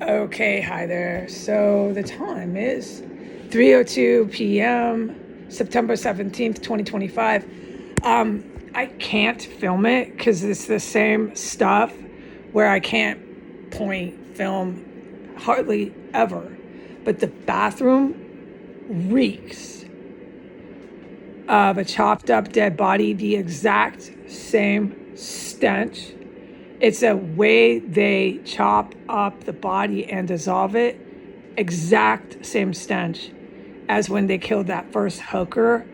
Okay, hi there. So the time is 3:02 p.m., September 17th, 2025. I can't film it because it's the same stuff where I can't film hardly ever. But the bathroom reeks of a chopped up dead body, the exact same stench. It's a way they chop up the body and dissolve it. Exact same stench as when they killed that first hooker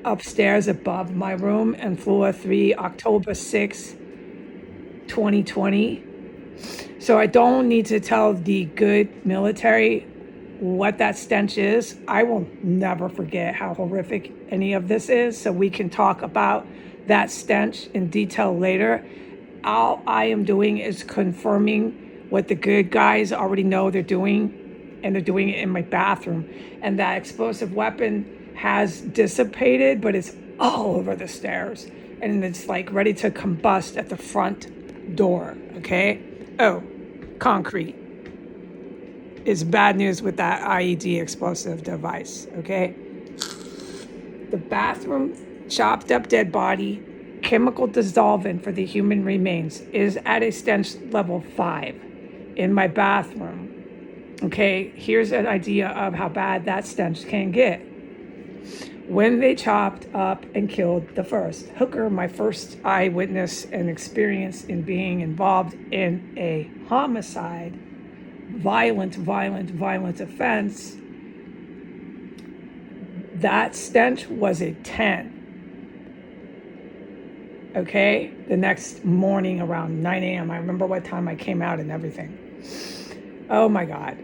upstairs above my room in floor 3, October 6, 2020. So I don't need to tell the good military what that stench is. I will never forget how horrific any of this is. So we can talk about that stench in detail later. All I am doing is confirming what the good guys already know they're doing, and they're doing it in my bathroom. And that explosive weapon has dissipated, but it's all over the stairs. And it's like ready to combust at the front door, okay? Oh, concrete is bad news with that IED explosive device, okay? The bathroom, chopped up dead body, chemical dissolvent for the human remains is at a stench level 5 in my bathroom. Okay, here's an idea of how bad that stench can get. When they chopped up and killed the first hooker, my first eyewitness and experience in being involved in a homicide, violent offense, that stench was a 10. Okay, the next morning around 9 a.m. I remember what time I came out and everything. Oh my God.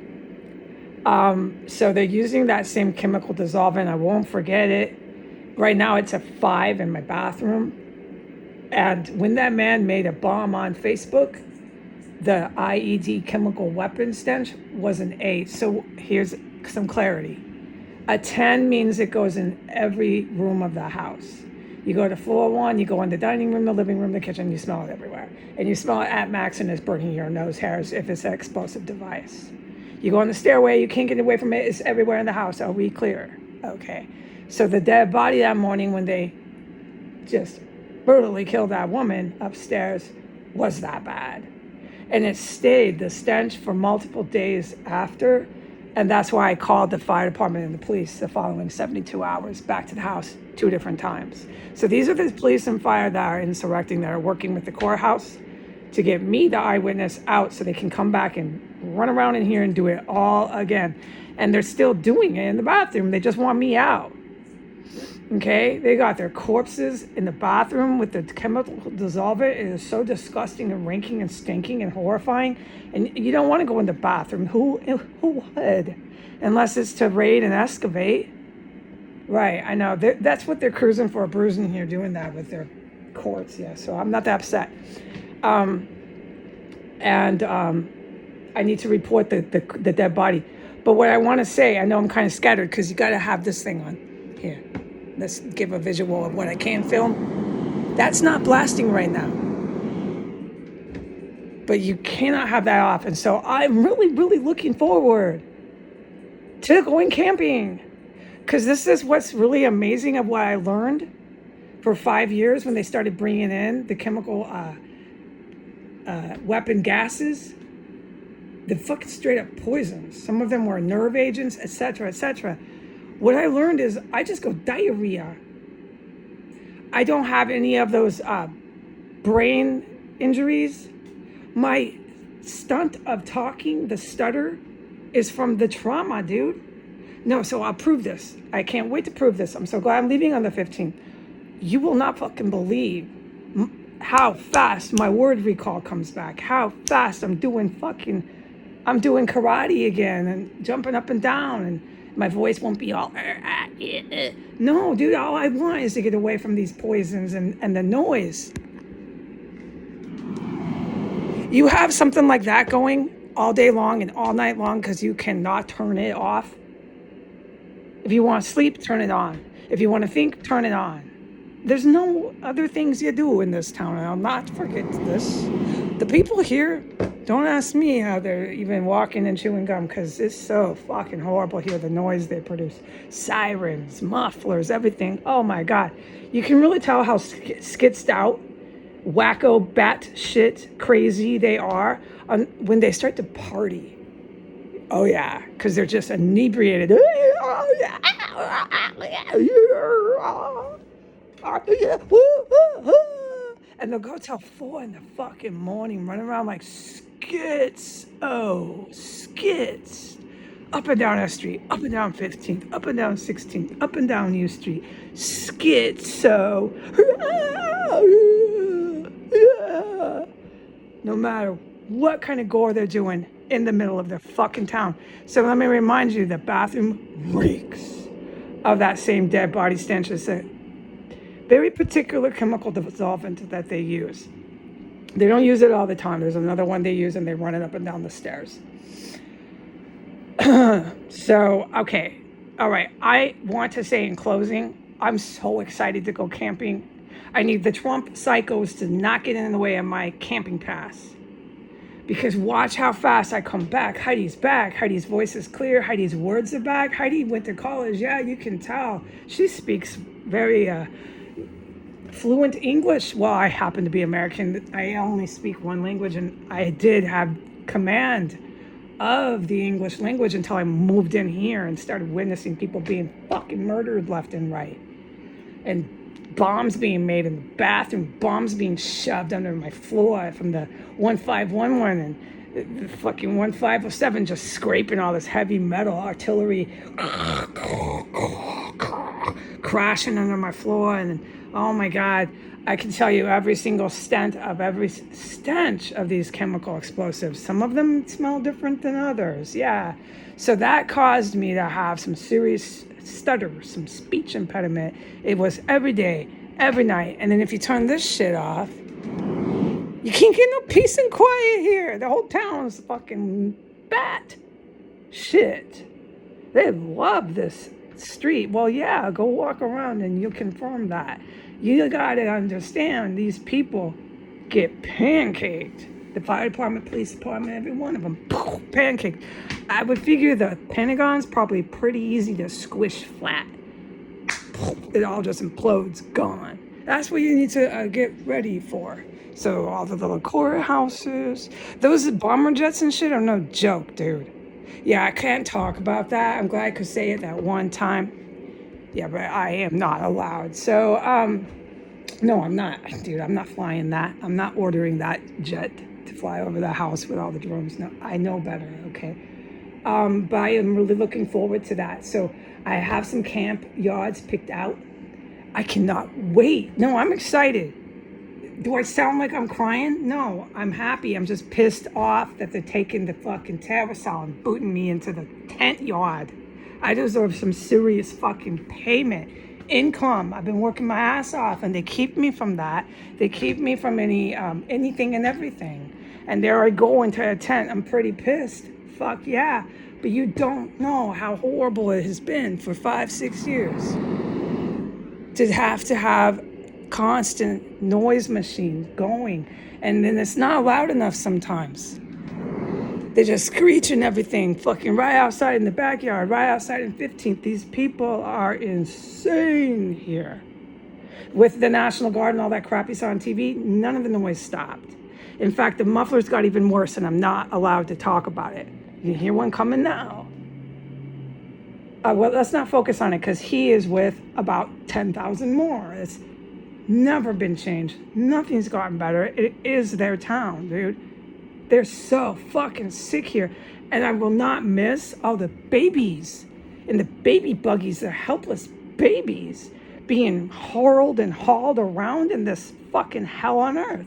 So they're using that same chemical dissolvent. I won't forget it. Right now it's a 5 in my bathroom. And when that man made a bomb on Facebook, the IED chemical weapon stench was an 8. So here's some clarity. A 10 means it goes in every room of the house. You go to floor 1, you go in the dining room, the living room, the kitchen, you smell it everywhere. And you smell it at max and it's burning your nose hairs if it's an explosive device. You go on the stairway, you can't get away from it, it's everywhere in the house. Are we clear? Okay. So the dead body that morning when they just brutally killed that woman upstairs was that bad. And it stayed, the stench, for multiple days after. And that's why I called the fire department and the police the following 72 hours back to the house 2 different times. So these are the police and fire that are insurrecting, that are working with the courthouse to get me, the eyewitness, out so they can come back and run around in here and do it all again. And they're still doing it in the bathroom. They just want me out. Okay, they got their corpses in the bathroom with the chemical dissolvent. It is so disgusting and ranking and stinking and horrifying. And you don't want to go in the bathroom. Who would? Unless it's to raid and excavate. Right, I know. That's what they're cruising for, bruising here, doing that with their courts. Yeah, so I'm not that upset. I need to report the dead body. But what I want to say, I know I'm kind of scattered because you got to have this thing on here. Let's give a visual of what I can film. That's not blasting right now. But you cannot have that off. And so I'm really looking forward to going camping. Because this is what's really amazing of what I learned for 5 years when they started bringing in the chemical weapon gases. The fucking straight up poisons. Some of them were nerve agents, etc., etc. What I learned is I just go diarrhea. I don't have any of those brain injuries. My stunt of talking, the stutter, is from the trauma, dude. No, so I'll prove this. I can't wait to prove this. I'm so glad I'm leaving on the 15th. You will not fucking believe how fast my word recall comes back. How fast I'm doing karate again and jumping up and down, and my voice won't be all, no, dude, all I want is to get away from these poisons and the noise. You have something like that going all day long and all night long because you cannot turn it off. If you want to sleep, turn it on. If you want to think, turn it on. There's no other things you do in this town, and I'll not forget this. The people here Don't ask me how they're even walking and chewing gum, because it's so fucking horrible here, the noise they produce. Sirens, mufflers, everything. Oh my God. You can really tell how skitzed out, wacko, bat shit, crazy they are when they start to party. Oh yeah, because they're just inebriated. And they'll go till 4 in the fucking morning, running around like skits. Oh, skits. Up and down S Street, up and down 15th, up and down 16th, up and down U Street. Schizo. No matter what kind of gore they're doing in the middle of their fucking town. So let me remind you that Bthrm reeks of that same dead body stench. It's a very particular chemical dissolvent that they use. They don't use it all the time. There's another one they use and they run it up and down the stairs. So, okay. All right. I want to say in closing, I'm so excited to go camping. I need the Trump psychos to not get in the way of my camping pass. Because watch how fast I come back. Heidi's back. Heidi's voice is clear. Heidi's words are back. Heidi went to college. Yeah, you can tell. She speaks very fluent English. Well, I happen to be American. I only speak one language, and I did have command of the English language until I moved in here and started witnessing people being fucking murdered left and right. And bombs being made in the bathroom, bombs being shoved under my floor from the 1511 and the fucking 1507 just scraping all this heavy metal artillery crashing under my floor. And oh my God, I can tell you every single stench of these chemical explosives. Some of them smell different than others. Yeah. So that caused me to have some serious stutter, some speech impediment. It was every day, every night. And then if you turn this shit off, you can't get no peace and quiet here. The whole town's fucking bat shit. They love this street. Well, yeah, go walk around and you'll confirm that. You gotta understand, these people get pancaked. The fire department, police department, every one of them, pancaked. I would figure the Pentagon's probably pretty easy to squish flat. It all just implodes, gone. That's what you need to get ready for. So all the little courthouses, those bomber jets and shit are no joke, dude. Yeah, I can't talk about that. I'm glad I could say it that one time. Yeah, but I am not allowed. So, no, I'm not. Dude, I'm not flying that. I'm not ordering that jet to fly over the house with all the drones. No, I know better, okay? But I am really looking forward to that. So I have some camp yards picked out. I cannot wait. No, I'm excited. Do I sound like I'm crying? No, I'm happy. I'm just pissed off that they're taking the fucking terracel and booting me into the tent yard. I deserve some serious fucking payment. Income. I've been working my ass off and they keep me from that. They keep me from anything and everything. And there I go into a tent. I'm pretty pissed. Fuck yeah. But you don't know how horrible it has been for 5-6 years. To have constant noise machine going. And then it's not loud enough sometimes. They just screech and everything, fucking right outside in the backyard, right outside in 15th. These people are insane here. With the National Guard and all that crap you saw on TV, none of the noise stopped. In fact, the mufflers got even worse, and I'm not allowed to talk about it. You hear one coming now. Well, let's not focus on it, because he is with about 10,000 more. It's never been changed. Nothing's gotten better. It is their town, dude. They're so fucking sick here. And I will not miss all the babies in the baby buggies. They're helpless babies being hurled and hauled around in this fucking hell on earth.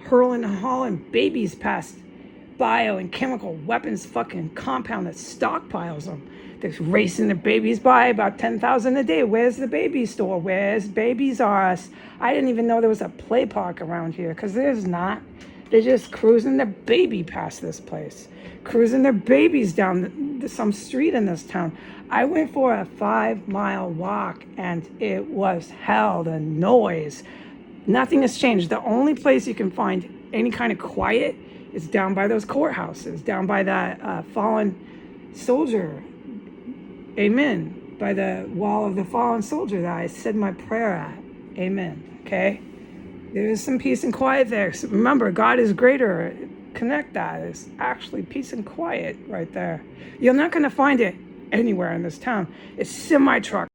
Hurling and hauling babies past bio and chemical weapons fucking compound that stockpiles them. They're racing the babies by about 10,000 a day. Where's the baby store? Where's Babies R Us? I didn't even know there was a play park around here, because there's not. They're just cruising their baby past this place, cruising their babies down some street in this town. I went for a 5-mile walk and it was hell, the noise. Nothing has changed. The only place you can find any kind of quiet It's down by those courthouses, down by that fallen soldier. Amen. By the wall of the fallen soldier that I said my prayer at. Amen. Okay? There is some peace and quiet there. So remember, God is greater. Connect that. It's actually peace and quiet right there. You're not going to find it anywhere in this town. It's semi-truck